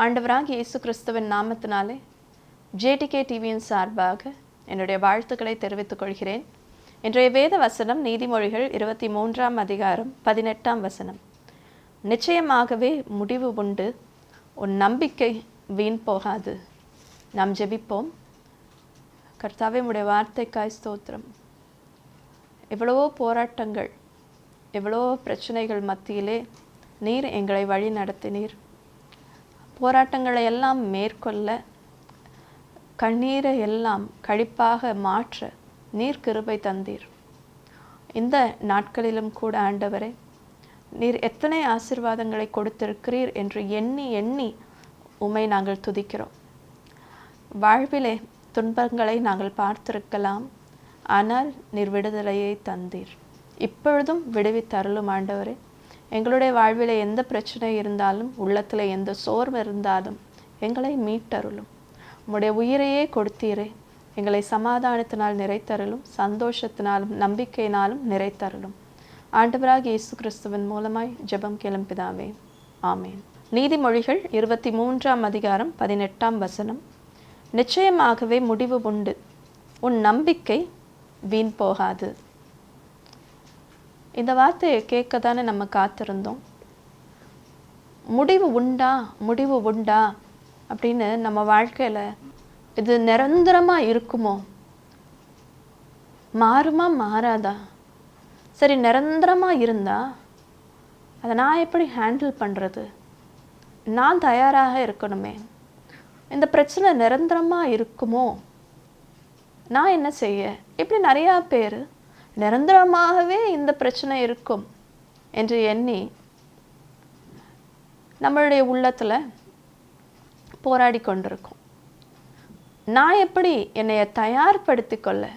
ஆண்டவராகிய இயேசு கிறிஸ்துவின் நாமத்தினாலே ஜேடிகே டிவியின் சார்பாக என்னுடைய வாழ்த்துக்களை தெரிவித்துக் கொள்கிறேன். இன்றைய வேத வசனம் நீதிமொழிகள் 23ஆம் அதிகாரம் 18ஆம் வசனம். நிச்சயமாகவே முடிவு உண்டு, உன் நம்பிக்கை வீண் போகாது. நாம் ஜெபிப்போம். கர்த்தாவே, உம்முடைய வார்த்தைக்காய் ஸ்தோத்திரம். எவ்வளவோ போராட்டங்கள், எவ்வளவோ பிரச்சனைகள் மத்தியிலே நீர் எங்களை வழி நடத்தினீர். போராட்டங்களை எல்லாம் மேற்கொள்ள, கண்ணீரை எல்லாம் கழிப்பாக மாற்ற நீர் கிருபை தந்தீர். இந்த நாட்களிலும் கூட ஆண்டவரே, நீர் எத்தனை ஆசீர்வாதங்களை கொடுத்திருக்கிறீர் என்று எண்ணி எண்ணி உம்மை நாங்கள் துதிக்கிறோம். வாழ்விலே துன்பங்களை நாங்கள் பார்த்திருக்கலாம், ஆனால் நீர் விடுதலையை தந்தீர். இப்பொழுதும் விடுவித்தருளும் ஆண்டவரே. எங்களுடைய வாழ்வில் எந்த பிரச்சனை இருந்தாலும், உள்ளத்தில் எந்த சோர்வு இருந்தாலும் எங்களை மீட்டருளும். உம்முடைய உயிரையே கொடுத்தீரே, எங்களை சமாதானத்தினால் நிறைத்தருளும், சந்தோஷத்தினாலும் நம்பிக்கையினாலும் நிறைத்தருளும். ஆண்டவராகிய இயேசு கிறிஸ்துவின் மூலமாய் ஜெபம் கேளும் பிதாவே, ஆமேன். நீதிமொழிகள் 23ஆம் அதிகாரம் 18ஆம் வசனம். நிச்சயமாகவே முடிவு உண்டு, உன் நம்பிக்கை வீண் போகாது. இந்த வார்த்தையை கேட்க தானே நம்ம காத்திருந்தோம். முடிவு உண்டா, முடிவு உண்டா அப்படின்னு நம்ம வாழ்க்கையில் இது நிரந்தரமாக இருக்குமோ, மாறுமா மாறாதா? சரி, நிரந்தரமாக இருந்தா அதை நான் எப்படி ஹேண்டில் பண்ணுறது? நான் தயாராக இருக்கணுமே. இந்த பிரச்சனை நிரந்தரமாக இருக்குமோ, நான் என்ன செய்ய? இப்படி நிறையா பேர் நிரந்தரமாகவே இந்த பிரச்சனை இருக்கும் என்று எண்ணி நம்மளுடைய உள்ளத்தில் போராடி கொண்டிருக்கோம். நான் எப்படி என்னைய தயார்படுத்தி கொள்ள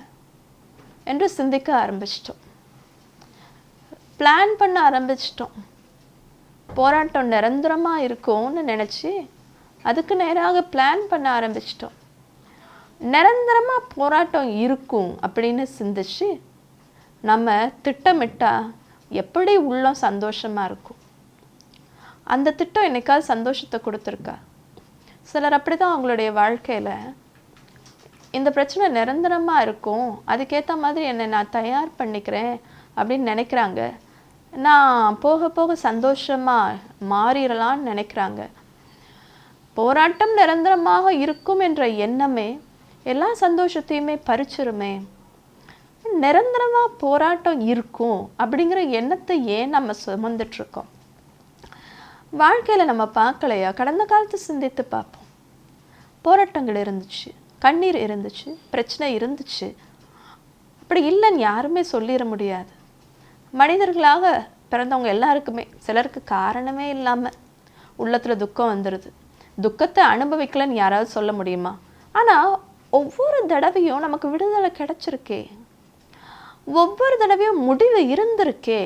என்று சிந்திக்க ஆரம்பிச்சிட்டோம். பிளான் பண்ண ஆரம்பிச்சிட்டோம். போராட்டம் நிரந்தரமாக இருக்கும்னு நினச்சி அதுக்கு நேராக பிளான் பண்ண ஆரம்பிச்சிட்டோம். நிரந்தரமாக போராட்டம் இருக்கும் அப்படின்னு சிந்திச்சு நம்ம திட்டமிட்டா எப்படி உள்ளம் சந்தோஷமாக இருக்கும்? அந்த திட்டம் என்னைக்காவது சந்தோஷத்தை கொடுத்துருக்கா? சிலர் அப்படி தான் அவங்களுடைய வாழ்க்கையில் இந்த பிரச்சனை நிரந்தரமாக இருக்கும், அதுக்கேற்ற மாதிரி என்னை நான் தயார் பண்ணிக்கிறேன் அப்படின்னு நினைக்கிறாங்க. நான் போக போக சந்தோஷமாக மாறிடலான்னு நினைக்கிறாங்க. போராட்டம் நிரந்தரமாக இருக்கும் என்ற எண்ணமே எல்லா சந்தோஷத்தையுமே பறிச்சிருமே. நிரந்தரமாக போராட்டம் இருக்கும் அப்படிங்கிற எண்ணத்தை ஏன் நம்ம சுமந்துட்டுருக்கோம்? வாழ்க்கையில் நம்ம பார்க்கலையா? கடந்த காலத்தை சிந்தித்து பார்ப்போம். போராட்டங்கள் இருந்துச்சு, கண்ணீர் இருந்துச்சு, பிரச்சனை இருந்துச்சு. அப்படி இல்லைன்னு யாருமே சொல்லிட முடியாது. மனிதர்களாக பிறந்தவங்க எல்லாருக்குமே சிலருக்கு காரணமே இல்லாமல் உள்ளத்தில் துக்கம் வந்துடுது. துக்கத்தை அனுபவிக்கலன்னு யாராவது சொல்ல முடியுமா? ஆனால் ஒவ்வொரு தடவையும் நமக்கு விடுதலை கிடைச்சிருக்கே, ஒவ்வொரு தடவையும் முடிவு இருந்திருக்கே,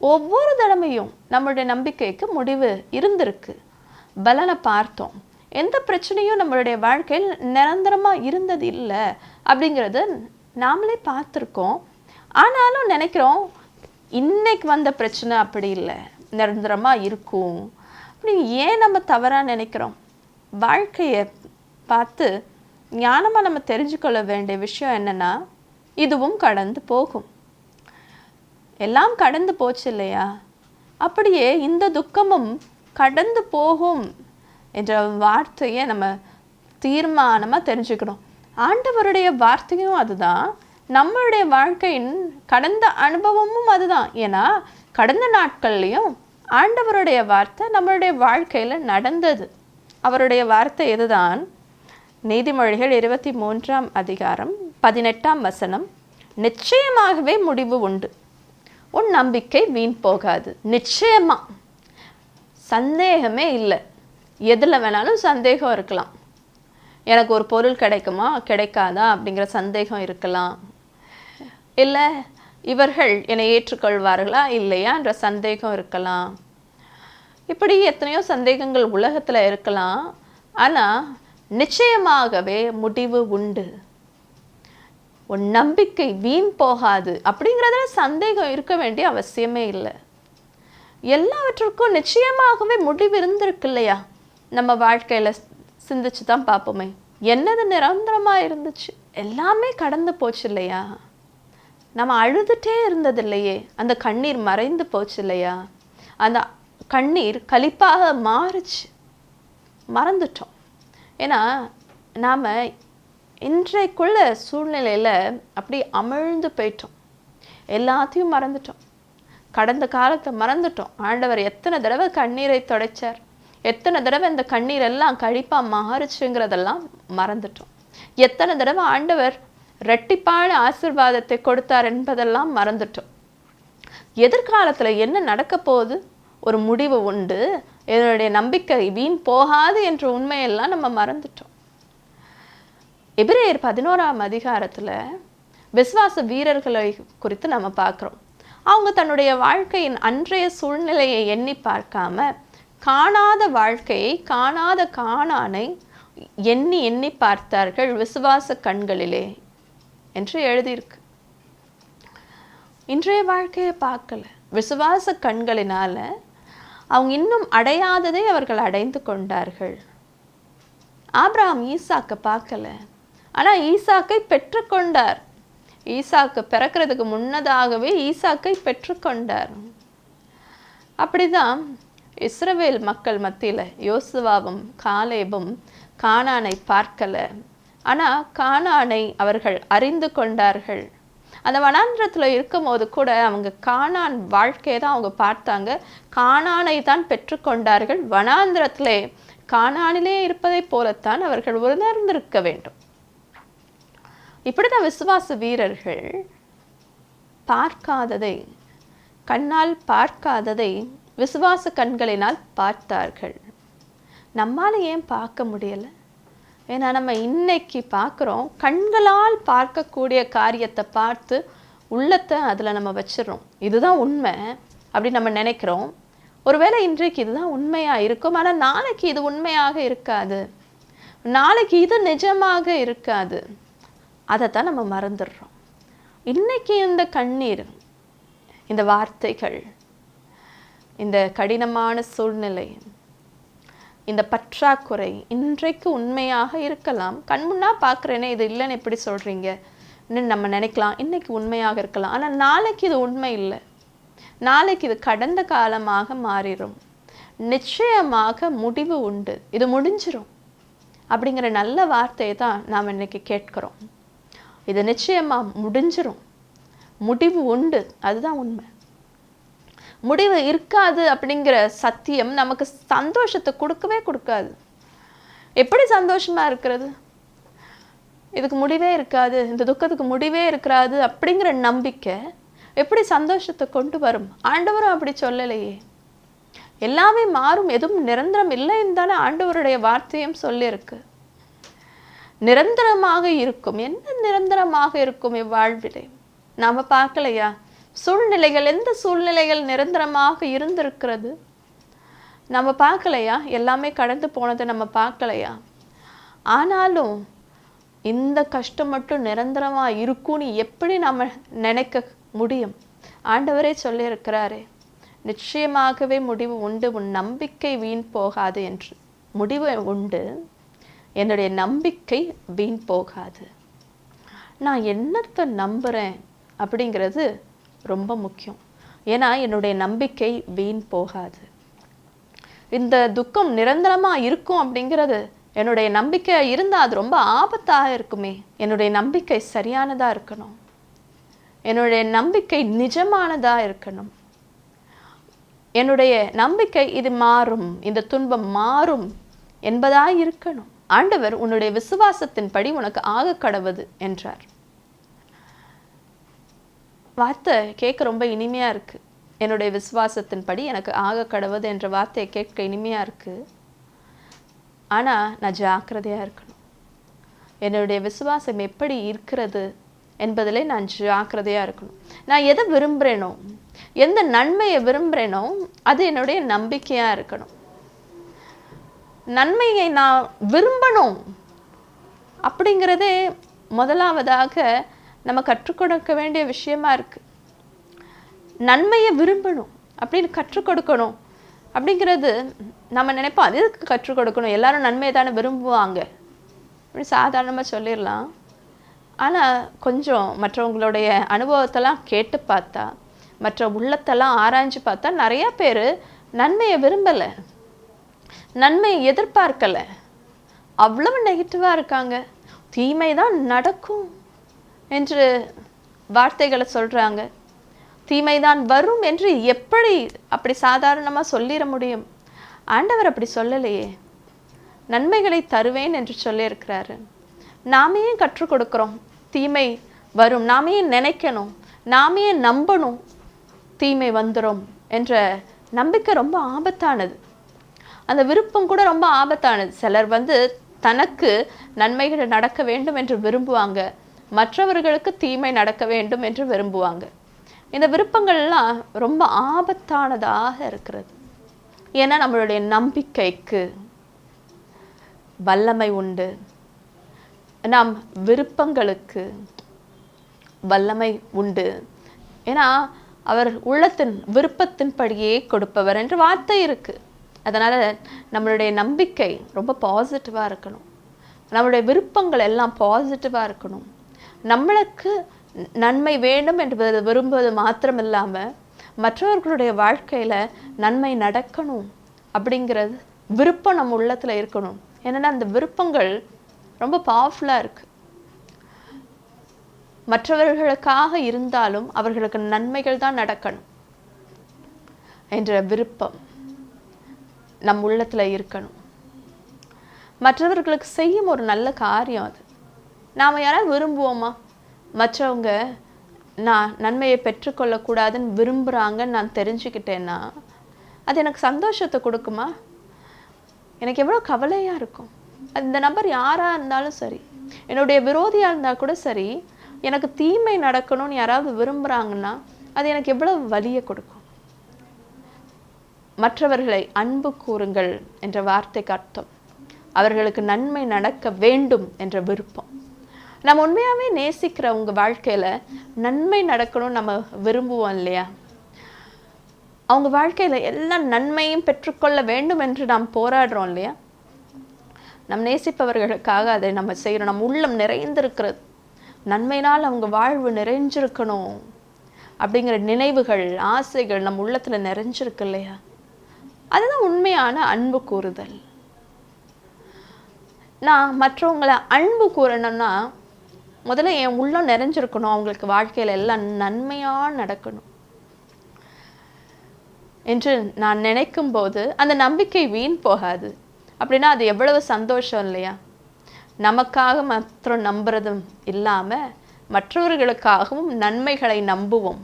ஒவ்வொரு தடவையும் நம்மளுடைய நம்பிக்கைக்கு முடிவு இருந்திருக்கு. பலனை பார்த்தோம். எந்த பிரச்சனையும் நம்மளுடைய வாழ்க்கையில் நிரந்தரமாக இருந்தது இல்லை அப்படிங்கிறது நாமளே பார்த்துருக்கோம். ஆனாலும் நினைக்கிறோம், இன்னைக்கு வந்த பிரச்சனை அப்படி இல்லை, நிரந்தரமாக இருக்கும். அப்படி ஏன் நம்ம தவறாக நினைக்கிறோம்? வாழ்க்கையை பார்த்து ஞானமாக நம்ம தெரிஞ்சுக்கொள்ள வேண்டிய விஷயம் என்னென்னா, இதுவும் கடந்து போகும். எல்லாம் கடந்து போச்சு இல்லையா? அப்படியே இந்த துக்கமும் கடந்து போகும் என்ற வார்த்தையை நம்ம தீர்மானமாக தெரிஞ்சுக்கணும். ஆண்டவருடைய வார்த்தையும் அதுதான், நம்மளுடைய வாழ்க்கையின் கடந்த அனுபவமும் அதுதான். ஏன்னா கடந்த நாட்கள்லையும் ஆண்டவருடைய வார்த்தை நம்மளுடைய வாழ்க்கையில் நடந்தது. அவருடைய வார்த்தை இதுதான். நீதிமொழிகள் 23ஆம் அதிகாரம் 18ஆம் வசனம். நிச்சயமாகவே முடிவு உண்டு, உன் நம்பிக்கை வீண் போகாது. நிச்சயமா, சந்தேகமே இல்லை. எதில் வேணாலும் சந்தேகம் இருக்கலாம். எனக்கு ஒரு பொருள் கிடைக்குமா கிடைக்காதா அப்படிங்கிற சந்தேகம் இருக்கலாம். இல்லை, இவர்கள் என்னை ஏற்றுக்கொள்வார்களா இல்லையான்ற சந்தேகம் இருக்கலாம். இப்படி எத்தனையோ சந்தேகங்கள் உலகத்தில் இருக்கலாம். ஆனால் நிச்சயமாகவே முடிவு உண்டு, உன் நம்பிக்கை வீண் போகாது அப்படிங்கிறதுல சந்தேகம் இருக்க வேண்டிய அவசியமே இல்லை. எல்லாவற்றுக்கும் நிச்சயமாகவே முடிவு இருந்திருக்கு இல்லையா? நம்ம வாழ்க்கையில் சிந்திச்சு தான் பார்ப்போமே, என்னது நிரந்தரமாக இருந்துச்சு? எல்லாமே கடந்து போச்சு இல்லையா? நம்ம அழுதுகிட்டே இருந்தது இல்லையே, அந்த கண்ணீர் மறைந்து போச்சு இல்லையா? அந்த கண்ணீர் களிப்பாக மாறுச்சு, மறந்துட்டோம். ஏன்னா நாம் இன்றைக்குள்ள சூழ்நிலையில் அப்படி அமிழ்ந்து போயிட்டோம், எல்லாத்தையும் மறந்துட்டோம், கடந்த காலத்தை மறந்துட்டோம். ஆண்டவர் எத்தனை தடவை கண்ணீரை துடைச்சார், எத்தனை தடவை இந்த கண்ணீர் எல்லாம் கழிப்பாக மாறுச்சுங்கிறதெல்லாம் மறந்துட்டோம். எத்தனை தடவை ஆண்டவர் இரட்டிப்பான ஆசீர்வாதத்தை கொடுத்தார் என்பதெல்லாம் மறந்துட்டோம். எதிர்காலத்தில் என்ன நடக்க போகுது, ஒரு முடிவு உண்டு, என்னுடைய நம்பிக்கை வீண் போகாது என்ற உண்மையெல்லாம் நம்ம மறந்துட்டோம். எபிரேயர் 11ஆம் அதிகாரத்தில் விசுவாச வீரர்களை குறித்து நம்ம பார்க்குறோம். அவங்க தன்னுடைய வாழ்க்கையின் அன்றைய சூழ்நிலையை எண்ணி பார்க்காம காணாத வாழ்க்கையை, காணாத கானானை எண்ணி எண்ணி பார்த்தார்கள் விசுவாச கண்களிலே என்று எழுதியிருக்கு. இன்றைய வாழ்க்கையை பார்க்கல, விசுவாச கண்களினால அவங்க இன்னும் அடையாததை அவர்கள் அடைந்து கொண்டார்கள். ஆபிரகாம் ஈசாக்கை பார்க்கல, ஆனால் ஈசாக்கை பெற்றுக்கொண்டார். ஈசாக்கு பிறக்கிறதுக்கு முன்னதாகவே ஈசாக்கை பெற்றுக்கொண்டார். அப்படிதான் இஸ்ரவேல் மக்கள் மத்தியில் யோசுவாவும் காலேபும் கானானை பார்க்கல, ஆனால் கானானை அவர்கள் அறிந்து கொண்டார்கள். அந்த வனாந்திரத்தில் இருக்கும் போது கூட அவங்க கானான் வாழ்க்கையை தான் அவங்க பார்த்தாங்க, கானானை தான் பெற்றுக்கொண்டார்கள். வனாந்திரத்திலே கானானிலே இருப்பதை போலத்தான் அவர்கள் உணர்ந்திருக்க வேண்டும். இப்படிதான் விசுவாச வீரர்கள் பார்க்காததை, கண்ணால் பார்க்காததை விசுவாச கண்களினால் பார்த்தார்கள். நம்மால் ஏன் பார்க்க முடியலை? ஏன்னா நம்ம இன்னைக்கு பார்க்குறோம், கண்களால் பார்க்கக்கூடிய காரியத்தை பார்த்து உள்ளத்தை அதில் நம்ம வச்சிடறோம். இதுதான் உண்மை அப்படி நம்ம நினைக்கிறோம். ஒருவேளை இன்றைக்கு இதுதான் உண்மையாக இருக்கும், ஆனால் நாளைக்கு இது உண்மையாக இருக்காது, நாளைக்கு இது நிஜமாக இருக்காது. அதைத்தான் நம்ம மறந்துடுறோம். இன்னைக்கு இந்த கண்ணீர், இந்த வார்த்தைகள், இந்த கடினமான சூழ்நிலை, இந்த பற்றாக்குறை இன்றைக்கு உண்மையாக இருக்கலாம். கண்முன்னா பார்க்குறேனே இது இல்லைன்னு எப்படி சொல்கிறீங்க நம்ம நினைக்கலாம். இன்னைக்கு உண்மையாக இருக்கலாம், ஆனால் நாளைக்கு இது உண்மை இல்லை, நாளைக்கு இது கடந்த காலமாக மாறிடும். நிச்சயமாக முடிவு உண்டு, இது முடிஞ்சிடும் அப்படிங்கிற நல்ல வார்த்தையை தான் நாம் இன்னைக்கு கேட்கிறோம். இது நிச்சயமாக முடிஞ்சிடும், முடிவு உண்டு, அதுதான் உண்மை. முடிவு இருக்காது அப்படிங்கிற சத்தியம் நமக்கு சந்தோஷத்தை கொடுக்கவே கொடுக்காது. எப்படி சந்தோஷமா இருக்கிறது? இதுக்கு முடிவே இருக்காது, இந்த துக்கத்துக்கு முடிவே இருக்காது அப்படிங்கிற நம்பிக்கை எப்படி சந்தோஷத்தை கொண்டு வரும்? ஆண்டவரும் அப்படி சொல்லலையே. எல்லாமே மாறும், எதுவும் நிரந்தரம் இல்லைன்னு தானே ஆண்டவருடைய வார்த்தையும் சொல்லியிருக்கு. நிரந்தரமாக இருக்கும். என்ன நிரந்தரமாக இருக்கும் இவ்வாழ்விலே? நாம பார்க்கலையா? சூழ்நிலைகள், எந்த சூழ்நிலைகள் நிரந்தரமாக இருந்திருக்கிறது நம்ம பார்க்கலையா? எல்லாமே கடந்து போனதை நம்ம பார்க்கலையா? ஆனாலும் இந்த கஷ்டம் மட்டும் நிரந்தரமாக இருக்கும்னு எப்படி நம்ம நினைக்க முடியும்? ஆண்டவரே சொல்லியிருக்கிறாரே, நிச்சயமாகவே முடிவு உண்டு, உன் நம்பிக்கை வீண் போகாது என்று. முடிவு உண்டு, என்னுடைய நம்பிக்கை வீண் போகாது. நான் என்னத்தை நம்புகிறேன் அப்படிங்கிறது ரொம்ப முக்கியம். ஏன்னா என்னுடைய நம்பிக்கை வீண் போகாது. இந்த துக்கம் நிரந்தரமாக இருக்கும் அப்படிங்கிறது என்னுடைய நம்பிக்கை இருந்தால் அது ரொம்ப ஆபத்தாக இருக்குமே. என்னுடைய நம்பிக்கை சரியானதாக இருக்கணும், என்னுடைய நம்பிக்கை நிஜமானதாக இருக்கணும். என்னுடைய நம்பிக்கை இது மாறும், இந்த துன்பம் மாறும் என்பதாக இருக்கணும். ஆண்டவர் உன்னுடைய விசுவாசத்தின்படி உனக்கு ஆக கடவுது என்றார். வார்த்தை கேட்க ரொம்ப இனிமையாக இருக்குது. என்னுடைய விசுவாசத்தின்படி எனக்கு ஆக கடவுது என்ற வார்த்தையை கேட்க இனிமையாக இருக்குது. ஆனால் நான் ஜாக்கிரதையாக இருக்கணும். என்னுடைய விசுவாசம் எப்படி இருக்கிறது என்பதிலே நான் ஜாக்கிரதையாக இருக்கணும். நான் எதை விரும்புகிறேனோ, எந்த நன்மையை விரும்புகிறேனோ அது என்னுடைய நம்பிக்கையாக இருக்கணும். நன்மையை நான் விரும்பணும் அப்படிங்கிறதே முதலாவதாக நம்ம கற்றுக் கொடுக்க வேண்டிய விஷயமா இருக்கு. நன்மையை விரும்பணும் அப்படின்னு கற்றுக் கொடுக்கணும் அப்படிங்கிறது நம்ம நினைப்போம் அது எதுக்கு கற்றுக் கொடுக்கணும், எல்லாரும் நன்மையை தானே விரும்புவாங்க அப்படி சாதாரணமாக சொல்லிடலாம். ஆனால் கொஞ்சம் மற்றவங்களுடைய அனுபவத்தெல்லாம் கேட்டு பார்த்தா, மற்ற உள்ளத்தெல்லாம் ஆராய்ஞ்சு பார்த்தா நிறையா பேர் நன்மையை விரும்பலை, நன்மையை எதிர்பார்க்கலை, அவ்வளவு நெகட்டிவாக இருக்காங்க. தீமை தான் நடக்கும் என்று வார்த்தைகளை சொல்கிறாங்க. தீமைதான் வரும் என்று எப்படி அப்படி சாதாரணமாக சொல்லிட முடியும்? ஆண்டவர் அப்படி சொல்லலையே, நன்மைகளை தருவேன் என்று சொல்லியிருக்கிறாரு. நாமே கற்றுக் கொடுக்குறோம் தீமை வரும், நாமே நினைக்கணும், நாமே நம்பணும் தீமை வந்துடும் என்ற நம்பிக்கை ரொம்ப ஆபத்தானது. அந்த விருப்பம் கூட ரொம்ப ஆபத்தானது. சிலர் தனக்கு நன்மைகள் நடக்க வேண்டும் என்று விரும்புவாங்க, மற்றவர்களுக்கு தீமை நடக்க வேண்டும் என்று விரும்புவாங்க. இந்த விருப்பங்கள்லாம் ரொம்ப ஆபத்தானதாக இருக்கிறது. ஏன்னா நம்மளுடைய நம்பிக்கைக்கு வல்லமை உண்டு, நாம் விருப்பங்களுக்கு வல்லமை உண்டு. ஏன்னா அவர் உள்ளத்தின் விருப்பத்தின்படியே கொடுப்பவர் என்று வார்த்தை இருக்குது. அதனால் நம்மளுடைய நம்பிக்கை ரொம்ப பாசிட்டிவாக இருக்கணும், நம்மளுடைய விருப்பங்கள் எல்லாம் பாசிட்டிவாக இருக்கணும். நம்மளுக்கு நன்மை வேண்டும் என்று விரும்புவது மாத்திரம் இல்லாமல் மற்றவர்களுடைய வாழ்க்கையில் நன்மை நடக்கணும் அப்படிங்கிறது விருப்பம் நம்ம உள்ளத்தில் இருக்கணும். ஏன்னா அந்த விருப்பங்கள் ரொம்ப பவர்ஃபுல்லாக இருக்குது. மற்றவர்களுக்காக இருந்தாலும் அவர்களுக்கு நன்மைகள் தான் நடக்கணும் என்ற விருப்பம் நம் உள்ளத்தில் இருக்கணும். மற்றவர்களுக்கு செய்யும் ஒரு நல்ல காரியம் அது. நாம் யாராவது விரும்புவோமா? மற்றவங்க நான் நன்மையை பெற்றுக்கொள்ளக்கூடாதுன்னு விரும்புகிறாங்கன்னு நான் தெரிஞ்சுக்கிட்டேன்னா அது எனக்கு சந்தோஷத்தை கொடுக்குமா? எனக்கு எவ்வளோ கவலையாக இருக்கும். அந்த நபர் யாராக இருந்தாலும் சரி, என்னுடைய விரோதியாக இருந்தால் கூட சரி, எனக்கு தீமை நடக்கணும்னு யாராவது விரும்புகிறாங்கன்னா அது எனக்கு எவ்வளோ வலியை கொடுக்கும். மற்றவர்களை அன்பு கூறுங்கள் என்ற வார்த்தைக்கு அர்த்தம் அவர்களுக்கு நன்மை நடக்க வேண்டும் என்ற விருப்பம். நம்ம உண்மையாகவே நேசிக்கிறவங்க வாழ்க்கையில் நன்மை நடக்கணும்னு நம்ம விரும்புவோம் இல்லையா? அவங்க வாழ்க்கையில் எல்லா நன்மையும் பெற்றுக்கொள்ள வேண்டும் என்று நாம் போராடுறோம் இல்லையா? நம் நேசிப்பவர்களுக்காக அதை நம்ம செய்கிறோம். நம் உள்ளம் நிறைந்திருக்கிறது, நன்மையினால் அவங்க வாழ்வு நிறைஞ்சிருக்கணும் அப்படிங்கிற நினைவுகள், ஆசைகள் நம் உள்ளத்தில் நிறைஞ்சிருக்கு இல்லையா? அதுதான் உண்மையான அன்பு கூறுதல். நான் மற்றவங்களை அன்பு கூறணும்னா முதல்ல என் உள்ளம் நிறைஞ்சிருக்கணும், அவங்களுக்கு வாழ்க்கையில் எல்லாம் நன்மையாக நடக்கணும் என்று நான் நினைக்கும் போது அந்த நம்பிக்கை வீண் போகாது. அப்படின்னா அது எவ்வளவு சந்தோஷம் இல்லையா? நமக்காக மாத்திரம் நம்புறதும் இல்லாமல் மற்றவர்களுக்காகவும் நன்மைகளை நம்புவோம்.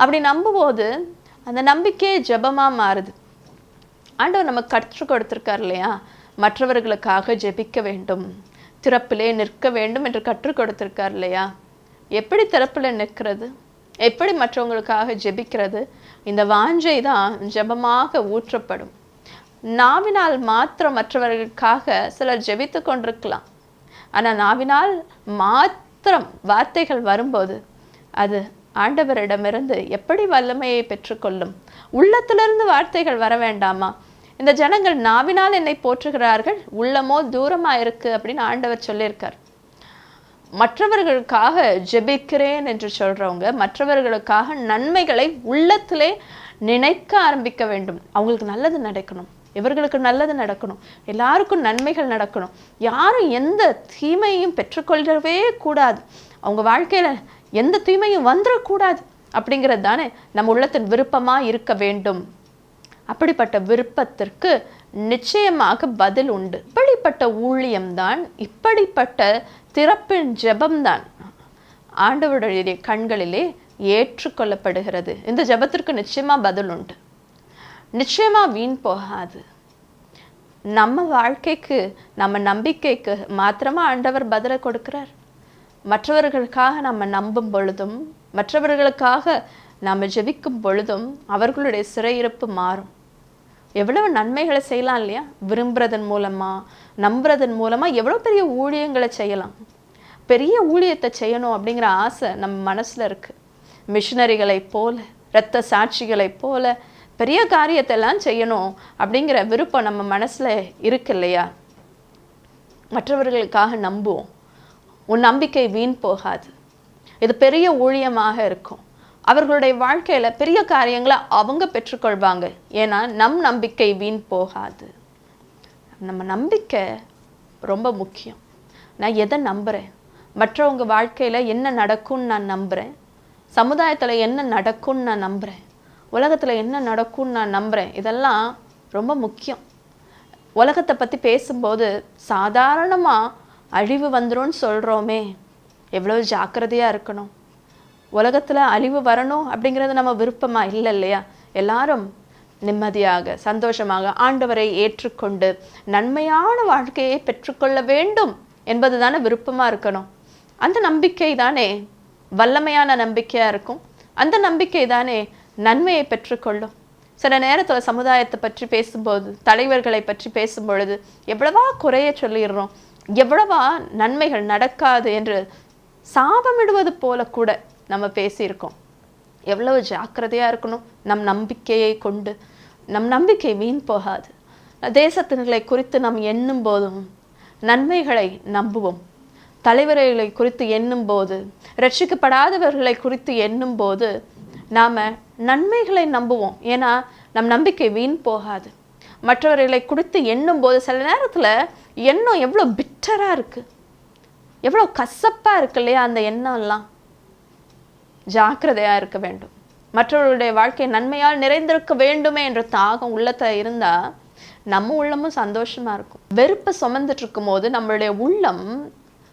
அப்படி நம்பும்போது அந்த நம்பிக்கையே ஜெபமாக மாறுது. ஆண்டவர் நமக்கு கற்றுக் கொடுத்துருக்கார் இல்லையா? மற்றவர்களுக்காக ஜெபிக்க வேண்டும், திறப்பிலே நிற்க வேண்டும் என்று கற்றுக் கொடுத்துருக்கார் இல்லையா? எப்படி திறப்பில் நிற்கிறது, எப்படி மற்றவங்களுக்காக ஜெபிக்கிறது? இந்த வாஞ்சை தான் ஜெபமாக ஊற்றப்படும். நாவினால் மாத்திரம் மற்றவர்களுக்காக சிலர் ஜெபித்து கொண்டிருக்கலாம். ஆனால் நாவினால் மாத்திரம் வார்த்தைகள் வரும்போது அது ஆண்டவரிடமிருந்து எப்படி வல்லமையை பெற்றுக்கொள்ளும்? உள்ளத்திலிருந்து வார்த்தைகள் வர வேண்டாமா? இந்த ஜனங்கள் நாவினால் என்னை போற்றுகிறார்கள், உள்ளமோ தூரமாக இருக்கு அப்படின்னு ஆண்டவர் சொல்லியிருக்கார். மற்றவர்களுக்காக ஜெபிக்கிறேன் என்று சொல்கிறவங்க மற்றவர்களுக்காக நன்மைகளை உள்ளத்திலே நினைக்க ஆரம்பிக்க வேண்டும். அவங்களுக்கு நல்லது நடக்கணும், இவர்களுக்கு நல்லது நடக்கணும், எல்லாருக்கும் நன்மைகள் நடக்கணும், யாரும் எந்த தீமையும் பெற்றுக்கொள்ளவே கூடாது, அவங்க வாழ்க்கையில் எந்த தீமையும் வந்துடக்கூடாது அப்படிங்கிறது தானே நம்ம உள்ளத்தின் விருப்பமாக இருக்க வேண்டும். அப்படிப்பட்ட விருப்பத்திற்கு நிச்சயமாக பதில் உண்டு. இப்படிப்பட்ட ஊழியம்தான், இப்படிப்பட்ட திறப்பின் ஜெபம்தான் ஆண்டவருடைய கண்களிலே ஏற்றுக்கொள்ளப்படுகிறது. இந்த ஜெபத்திற்கு நிச்சயமாக பதில் உண்டு, நிச்சயமாக வீண் போகாது. நம்ம வாழ்க்கைக்கு, நம்ம நம்பிக்கைக்கு மாத்திரமா ஆண்டவர் பதிலை கொடுக்கிறார். மற்றவர்களுக்காக நம்ம நம்பும் பொழுதும், மற்றவர்களுக்காக நாம் ஜெபிக்கும் பொழுதும் அவர்களுடைய சிறையிருப்பு மாறும். எவ்வளவு நன்மைகளை செய்யலாம் இல்லையா? விரும்புறதன் மூலமாக, நம்புறதன் மூலமாக எவ்வளோ பெரிய ஊழியங்களை செய்யலாம். பெரிய ஊழியத்தை செய்யணும் அப்படிங்கிற ஆசை நம்ம மனசில் இருக்குது. மிஷினரிகளைப் போல, இரத்த சாட்சிகளைப் போல, பெரிய காரியத்தெல்லாம் செய்யணும் அப்படிங்கிற விருப்பம் நம்ம மனசில் இருக்கு இல்லையா? மற்றவர்களுக்காக நம்புவோம். உன் நம்பிக்கை வீண் போகாது. இது பெரிய ஊழியமாக இருக்கும். அவர்களுடைய வாழ்க்கையில் பெரிய காரியங்களை அவங்க பெற்றுக்கொள்வாங்க. ஏன்னா நம் நம்பிக்கை வீண் போகாது. நம்ம நம்பிக்கை ரொம்ப முக்கியம். நான் எதை நம்புகிறேன்? மற்றவங்க வாழ்க்கையில் என்ன நடக்கும்னு நான் நம்புகிறேன். சமுதாயத்தில் என்ன நடக்கும்னு நான் நம்புகிறேன். உலகத்தில் என்ன நடக்கும்னு நான் நம்புகிறேன். இதெல்லாம் ரொம்ப முக்கியம். உலகத்தை பற்றி பேசும்போது சாதாரணமாக அழிவு வந்துரும்னு சொல்கிறோமே, எவ்வளோ ஜாக்கிரதையாக இருக்கணும். உலகத்தில் அழிவு வரணும் அப்படிங்கிறது நம்ம விருப்பமாக இல்லை இல்லையா? எல்லாரும் நிம்மதியாக சந்தோஷமாக ஆண்டவரை ஏற்றுக்கொண்டு நன்மையான வாழ்க்கையை பெற்றுக்கொள்ள வேண்டும் என்பது தானே விருப்பமாக இருக்கணும். அந்த நம்பிக்கை தானே வல்லமையான நம்பிக்கையாக இருக்கும். அந்த நம்பிக்கை தானே நன்மையை பெற்றுக்கொள்ளும். சில நேரத்தில் சமுதாயத்தை பற்றி பேசும்போது, தலைவர்களை பற்றி பேசும்பொழுது எவ்வளவா குறைய சொல்லிடுறோம், எவ்வளவா நன்மைகள் நடக்காது என்று சாபமிடுவது போல கூட நம்ம பேசியிருக்கோம். எவ்வளவு ஜாக்கிரதையாக இருக்கணும். நம் நம்பிக்கையை கொண்டு நம் நம்பிக்கை வீண் போகாது. தேசத்தினர்களை குறித்து நாம் எண்ணும் போதும் நன்மைகளை நம்புவோம். தலைவர்களை குறித்து எண்ணும் போது, ரட்சிக்கப்படாதவர்களை குறித்து எண்ணும் போது நாம் நன்மைகளை நம்புவோம். ஏன்னா நம் நம்பிக்கை வீண் போகாது. மற்றவர்களை குறித்து எண்ணும் போது சில நேரத்தில் எண்ணம் எவ்வளோ பிட்டராக இருக்குது, எவ்வளோ கசப்பாக இருக்கு இல்லையா? அந்த எண்ணம்லாம் ஜாக்கிரதையாக இருக்க வேண்டும். மற்றவர்களுடைய வாழ்க்கை நன்மையால் நிறைந்திருக்க வேண்டுமே என்ற தாகம் உள்ளத்தில் இருந்தால் நம்ம உள்ளமும் சந்தோஷமாக இருக்கும். வெறுப்பை சுமந்துட்டு இருக்கும் போது நம்மளுடைய உள்ளம்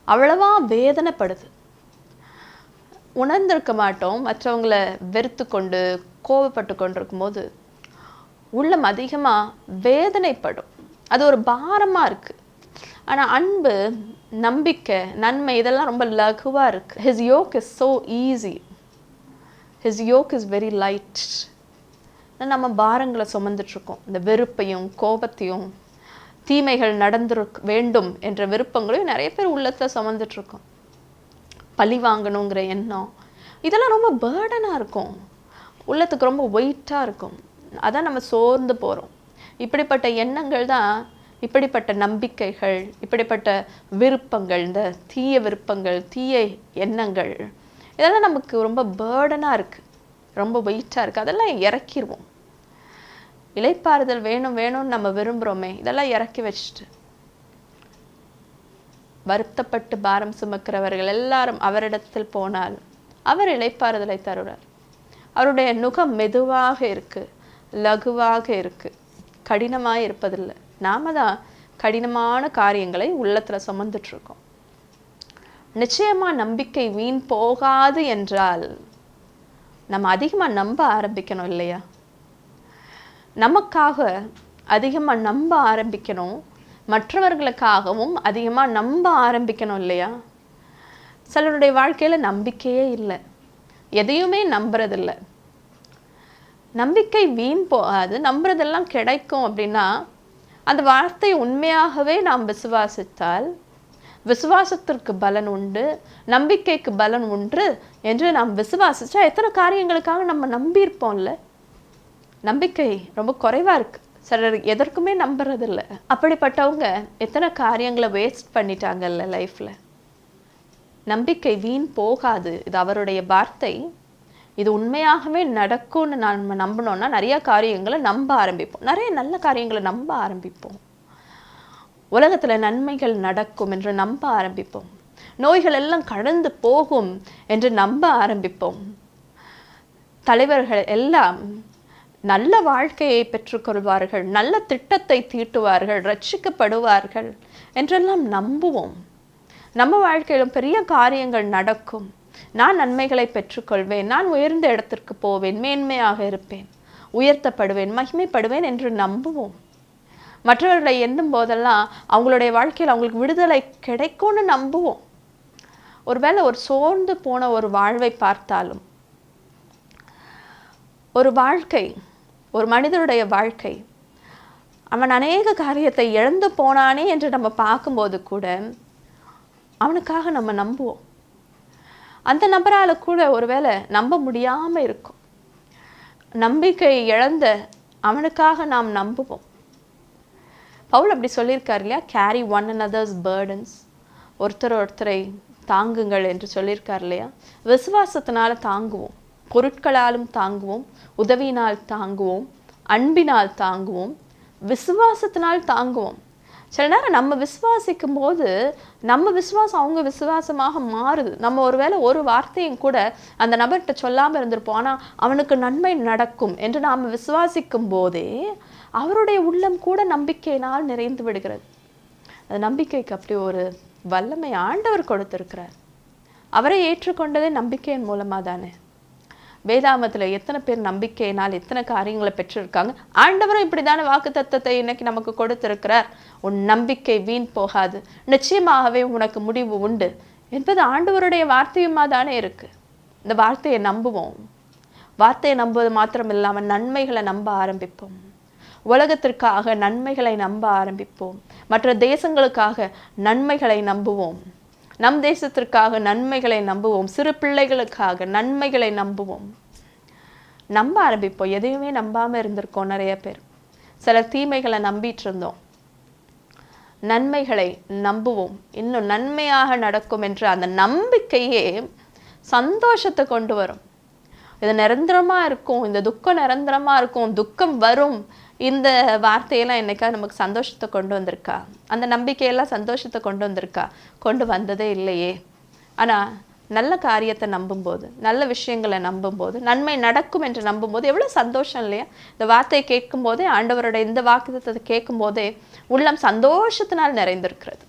அவ்வளவா வேதனைப்படுது. உணர்ந்திருக்க மாட்டோம். மற்றவங்களை வெறுத்து கொண்டு கோபப்பட்டு கொண்டிருக்கும் போது உள்ளம் அதிகமாக வேதனைப்படும். அது ஒரு பாரமாக இருக்குது. ஆனால் அன்பு, நம்பிக்கை, நன்மை இதெல்லாம் ரொம்ப லகுவாக இருக்குது. His yoke is so easy. His yoke is very light. நம்ம பாரங்களை சுமந்துட்டுருக்கோம். இந்த வெறுப்பையும் கோபத்தையும் தீமைகள் நடந்திருக்க வேண்டும் என்ற விருப்பங்களையும் நிறைய பேர் உள்ளத்தில் சுமந்துட்டுருக்கோம். பழி வாங்கணுங்கிற எண்ணம் இதெல்லாம் ரொம்ப பேர்டனாக இருக்கும். உள்ளத்துக்கு ரொம்ப வெயிட்டாக இருக்கும். அதான் நம்ம சோர்ந்து போகிறோம். இப்படிப்பட்ட எண்ணங்கள் தான், இப்படிப்பட்ட நம்பிக்கைகள், இப்படிப்பட்ட விருப்பங்கள், இந்த தீய விருப்பங்கள், தீய எண்ணங்கள் இதெல்லாம் நமக்கு ரொம்ப பேர்டனாக இருக்குது, ரொம்ப வெயிட்டாக இருக்குது. அதெல்லாம் இறக்கிடுவோம். இளைப்பாறுதல் வேணும் வேணும்னு நம்ம விரும்புகிறோமே, இதெல்லாம் இறக்கி வச்சுட்டு வருத்தப்பட்டு பாரம் சுமக்கிறவர்கள் எல்லாரும் அவரிடத்தில் போனால் அவர் இளைப்பாறுதலை தருவார். அவருடைய நுகம் மெதுவாக இருக்கு, லகுவாக இருக்கு, கடினமாக இருப்பதில்லை. நாம தான் கடினமான காரியங்களை உள்ளத்தில் சுமந்துட்டு இருக்கோம். நிச்சயமா நம்பிக்கை வீண் போகாது என்றால் நம்ம அதிகமாக நம்ப ஆரம்பிக்கணும் இல்லையா? நமக்காக அதிகமாக நம்ப ஆரம்பிக்கணும், மற்றவர்களுக்காகவும் அதிகமாக நம்ப ஆரம்பிக்கணும் இல்லையா? சிலருடைய வாழ்க்கையில் நம்பிக்கையே இல்லை, எதையுமே நம்புறதில்லை. நம்பிக்கை வீண் போகாது, நம்புறதெல்லாம் கிடைக்கும் அப்படின்னா அந்த வார்த்தை உண்மையாகவே நாம் விசுவாசித்தால் விசுவாசத்திற்கு பலன் உண்டு, நம்பிக்கைக்கு பலன் உண்டு என்று நாம் விசுவாசிச்சா எத்தனை காரியங்களுக்காக நம்ம நம்பியிருப்போம்ல. நம்பிக்கை ரொம்ப குறைவாக இருக்குது. சிலர் எதற்குமே நம்புறதில்லை. அப்படிப்பட்டவங்க எத்தனை காரியங்களை வேஸ்ட் பண்ணிட்டாங்கல்ல லைஃப்பில். நம்பிக்கை வீண் போகாது, இது அவருடைய வார்த்தை. இது உண்மையாகவே நடக்கும்னு நம்ம நம்பினோன்னா நிறைய காரியங்களை நம்ப ஆரம்பிப்போம், நிறைய நல்ல காரியங்களை நம்ப ஆரம்பிப்போம். உலகத்தில் நன்மைகள் நடக்கும் என்று நம்ப ஆரம்பிப்போம். நோய்கள் எல்லாம் கடந்து போகும் என்று நம்ப ஆரம்பிப்போம். தலைவர்கள் எல்லாம் நல்ல வாழ்க்கையை பெற்றுக்கொள்வார்கள், நல்ல திட்டத்தை தீட்டுவார்கள், ரட்சிக்கப்படுவார்கள் என்றெல்லாம் நம்புவோம். நம்ம வாழ்க்கையிலும் பெரிய காரியங்கள் நடக்கும், நான் நன்மைகளை பெற்றுக்கொள்வேன், நான் உயர்ந்த இடத்திற்கு போவேன், மேன்மையாக இருப்பேன், உயர்த்தப்படுவேன், மகிமைப்படுவேன் என்று நம்புவோம். மற்றவர்களை எண்ணும் போதெல்லாம் அவங்களுடைய வாழ்க்கையில் அவங்களுக்கு விடுதலை கிடைக்கும்னு நம்புவோம். ஒருவேளை ஒரு சோர்ந்து போன ஒரு வாழ்வை பார்த்தாலும், ஒரு வாழ்க்கை, ஒரு மனிதனுடைய வாழ்க்கை, அவன் அநேக காரியத்தை இழந்து போனானே என்று நம்ம பார்க்கும்போது கூட அவனுக்காக நம்ம நம்புவோம். அந்த நபரால் கூட ஒருவேளை நம்ப முடியாமல் இருக்கும். நம்பிக்கை இழந்த அவனுக்காக நாம் நம்புவோம். பவுல் அப்படி சொல்லியிருக்கார் இல்லையா, கேரி ஒன் another's burdens, ஒருத்தரை தாங்குங்கள் என்று சொல்லியிருக்கார் இல்லையா. விசுவாசத்தினால தாங்குவோம், பொருட்களாலும் தாங்குவோம், உதவியினால் தாங்குவோம், அன்பினால் தாங்குவோம், விசுவாசத்தினால் தாங்குவோம். சில நேரம் நம்ம விசுவாசிக்கும் போது நம்ம விசுவாசம் அவங்க விசுவாசமாக மாறுது. நம்ம ஒருவேளை ஒரு வார்த்தையும் கூட அந்த நபர்கிட்ட சொல்லாமல் இருந்திருப்போம், ஆனால் அவனுக்கு நன்மை நடக்கும் என்று நாம் விசுவாசிக்கும் போதே அவருடைய உள்ளம் கூட நம்பிக்கையினால் நிறைந்து விடுகிறது. அது நம்பிக்கைக்கு அப்படி ஒரு வல்லமை ஆண்டவர் கொடுத்திருக்கிறார். அவரை ஏற்றுக்கொண்டதே நம்பிக்கையின் மூலமாக தானே. வேதாமத்தில் எத்தனை பேர் நம்பிக்கையினால் எத்தனை காரியங்களை பெற்றிருக்காங்க. ஆண்டவரும் இப்படி தானே வாக்கு தத்தத்தை இன்னைக்கு நமக்கு கொடுத்திருக்கிறார். உன் நம்பிக்கை வீண் போகாது, நிச்சயமாகவே உனக்கு முடிவு உண்டு என்பது ஆண்டவருடைய வார்த்தையுமா தானே இருக்கு. இந்த வார்த்தையை நம்புவோம். வார்த்தையை நம்புவது மாத்திரம் இல்லாமல் நன்மைகளை நம்ப ஆரம்பிப்போம். உலகத்திற்காக நன்மைகளை நம்ப ஆரம்பிப்போம். மற்ற தேசங்களுக்காக நன்மைகளை நம்புவோம். நம் தேசத்திற்காக நன்மைகளை நம்புவோம். சிறு பிள்ளைகளுக்காக நன்மைகளை நம்புவோம். நம்ப ஆரம்பிப்போம். எதையுமே நம்பாமல் இருந்திருக்கோம் நிறைய பேர். சில தீமைகளை நம்பிட்டு இருந்தோம். நன்மைகளை நம்புவோம். இன்னும் நன்மையாக நடக்கும் என்ற அந்த நம்பிக்கையே சந்தோஷத்தை கொண்டு வரும். இது நிரந்தரமாக இருக்கும், இந்த துக்கம் நிரந்தரமாக இருக்கும், துக்கம் வரும், இந்த வார்த்தையெல்லாம் என்னைக்காவது நமக்கு சந்தோஷத்தை கொண்டு வந்திருக்கா? அந்த நம்பிக்கையெல்லாம் சந்தோஷத்தை கொண்டு வந்திருக்கா? கொண்டு வந்ததே இல்லையே. ஆனால் நல்ல காரியத்தை நம்பும்போது, நல்ல விஷயங்களை நம்பும்போது, நன்மை நடக்கும் என்று நம்பும்போது எவ்வளோ சந்தோஷம் இல்லையா? இந்த வார்த்தையை கேட்கும் போதே, ஆண்டவரோட இந்த வாக்குத்தத்தை கேட்கும் போதே உள்ளம் சந்தோஷத்தினால் நிறைந்திருக்கிறது.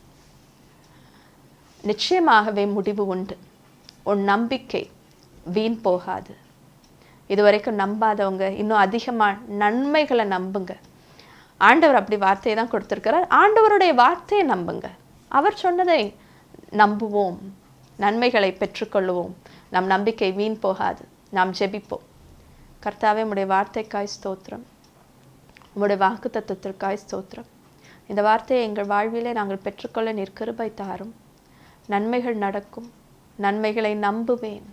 நிச்சயமாகவே முடிவு உண்டு. உன் நம்பிக்கை வீண் போகாது. இதுவரைக்கும் நம்பாதவங்க இன்னும் அதிகமாக நன்மைகளை நம்புங்க. ஆண்டவர் அப்படி வார்த்தையை தான் கொடுத்துருக்கிறார். ஆண்டவருடைய வார்த்தையை நம்புங்க. அவர் சொன்னதை நம்புவோம், நன்மைகளை பெற்றுக்கொள்ளுவோம். நம் நம்பிக்கை வீண் போகாது. நாம் ஜெபிப்போம். கர்த்தாவே, உம்முடைய வார்த்தைக்காய் ஸ்தோத்திரம், உம்முடைய வாக்கு தத்துவத்திற்காய் ஸ்தோத்திரம். இந்த வார்த்தையை எங்கள் வாழ்விலே நாங்கள் பெற்றுக்கொள்ள நீர் கிருபை தாரும். நன்மைகள் நடக்கும். நன்மைகளை நம்புவேன்,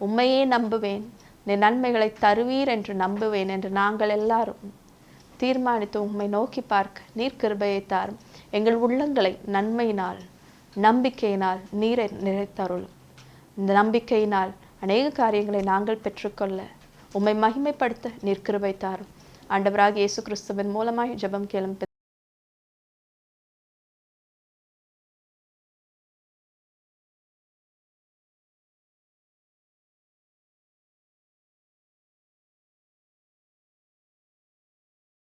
உம்மையே நம்புவேன், நீ நன்மைகளை தருவீர் என்று நம்புவேன் என்று நாங்கள் எல்லாரும் தீர்மானித்து உம்மை நோக்கி பார்க்க நீர் கிருபையை தாரும். எங்கள் உள்ளங்களை நன்மையினால், நம்பிக்கையினால் நீரை நிறைத்தருளும். இந்த நம்பிக்கையினால் அநேக காரியங்களை நாங்கள் பெற்றுக்கொள்ள உம்மை மகிமைப்படுத்த நீர் கிருபை தாரும். ஆண்டவராகிய இயேசு கிறிஸ்துவின் மூலமாய் ஜெபம் கேளும்.